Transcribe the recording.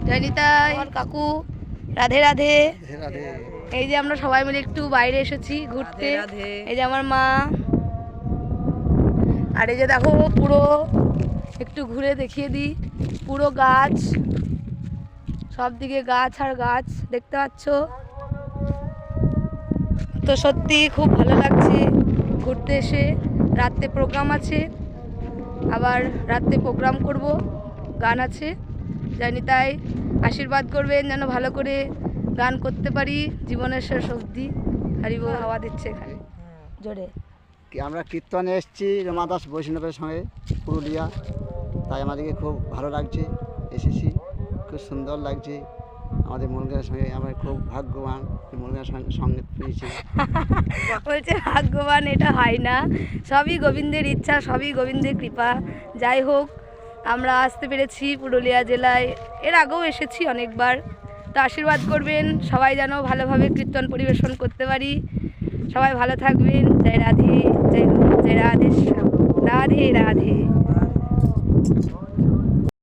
জয়নিতাই, কাকু, রাধে রাধে। এই যে আমরা সবাই মিলে একটু বাইরে এসেছি ঘুরতে। এই যে আমার মা, আর এই যে দেখো পুরো একটু ঘুরে দেখিয়ে দিই, পুরো গাছ, সব দিকে গাছ আর গাছ দেখতে পাচ্ছ তো। সত্যি খুব ভালো লাগছে ঘুরতে এসে। রাত্রে প্রোগ্রাম আছে, আবার রাত্রে প্রোগ্রাম করব, গান আছে। জানি তাই আশীর্বাদ করবেন যেন ভালো করে গান করতে পারি জীবনের শেষ অবধি। হারিব হাওয়া দিচ্ছে এখানে জোরে। আমরা কীর্তনে এসেছি রমা দাস বৈষ্ণবের সঙ্গে পুরুলিয়া, তাই আমাদেরকে খুব ভালো লাগছে। এসেছি, খুব সুন্দর লাগছে। আমাদের মনগানের সঙ্গে আমরা খুব ভাগ্যবান মনগানের সঙ্গে পেয়েছি। বলছে ভাগ্যবান, এটা হয় না, সবই গোবিন্দের ইচ্ছা, সবই গোবিন্দের কৃপা। যাই হোক, আমরা আসতে পেরেছি পুরুলিয়া জেলায়, এর আগেও এসেছি অনেকবার। তো আশীর্বাদ করবেন সবাই যেন ভালোভাবে কীর্তন পরিবেশন করতে পারি। সবাই ভালো থাকবেন। জয় রাধে, জয় রাধে, রাধে রাধে।